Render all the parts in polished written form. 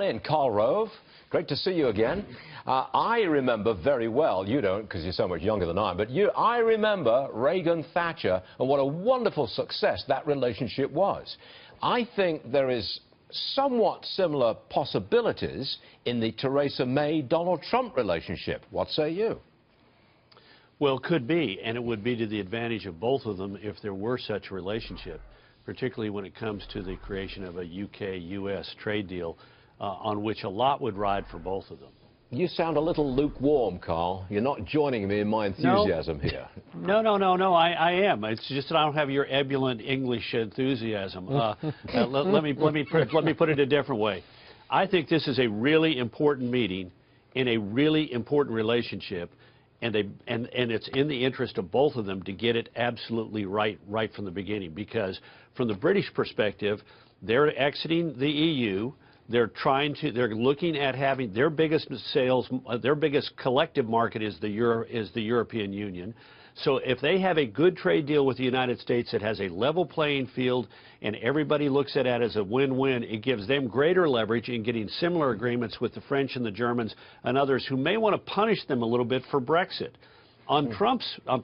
In Karl Rove, great to see you again. I remember very well, you don't because you're so much younger than I am, but I remember Reagan-Thatcher and what a wonderful success that relationship was. I think there is somewhat similar possibilities in the Theresa May-Donald Trump relationship. What say you? Well, it could be, and it would be to the advantage of both of them if there were such a relationship, particularly when it comes to the creation of a UK-US trade deal on which a lot would ride for both of them. You sound a little lukewarm, Carl. You're not joining me in my enthusiasm here. No, I am. It's just that I don't have your ebullient English enthusiasm. Let me put it a different way. I think this is a really important meeting in a really important relationship, and it's in the interest of both of them to get it absolutely right from the beginning, because from the British perspective, they're exiting the EU. They're looking at having their biggest sales, their biggest collective market is the European Union. So if they have a good trade deal with the United States that has a level playing field and everybody looks at it as a win-win, it gives them greater leverage in getting similar agreements with the French and the Germans and others who may want to punish them a little bit for Brexit. On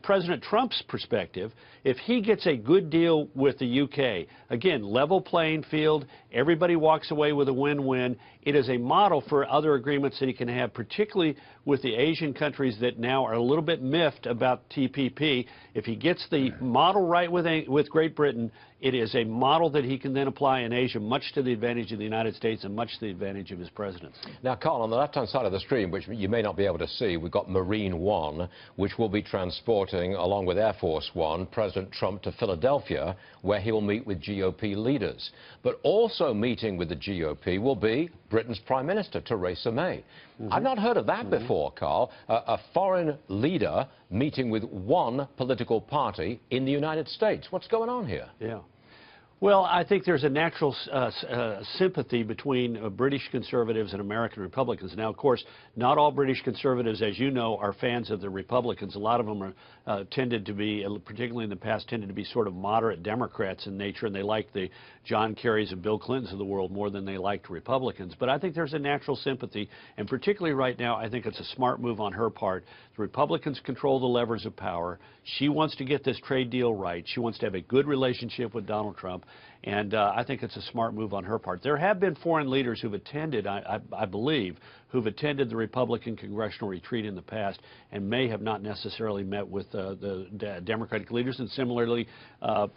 President Trump's perspective, if he gets a good deal with the UK, again, level playing field, everybody walks away with a win-win. It is a model for other agreements that he can have, particularly with the Asian countries that now are a little bit miffed about TPP. If he gets the model right with Great Britain, it is a model that he can then apply in Asia, much to the advantage of the United States and much to the advantage of his presidency. Now, Carl, on the left-hand side of the screen, which you may not be able to see, we've got Marine One, which will be transporting, along with Air Force One, President Trump to Philadelphia, where he will meet with GOP leaders. But also meeting with the GOP will be Britain's Prime Minister, Theresa May. I've not heard of that before, Carl. A foreign leader meeting with one political party in the United States. What's going on here? Yeah. Well, I think there's a natural sympathy between British conservatives and American Republicans. Now, of course, not all British conservatives, as you know, are fans of the Republicans. A lot of them are tended to be, particularly in the past, tended to be sort of moderate Democrats in nature, and they like the John Kerrys and Bill Clintons of the world more than they liked Republicans. But I think there's a natural sympathy, and particularly right now, I think it's a smart move on her part. The Republicans control the levers of power. She wants to get this trade deal right. She wants to have a good relationship with Donald Trump. And I think it's a smart move on her part. There have been foreign leaders who've attended, I believe, who've attended the Republican congressional retreat in the past and may have not necessarily met with the Democratic leaders, and similarly,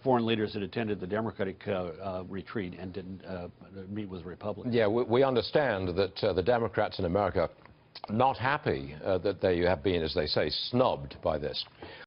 foreign leaders that attended the Democratic retreat and didn't meet with Republicans. Yeah, we understand that the Democrats in America are not happy that they have been, as they say, snubbed by this.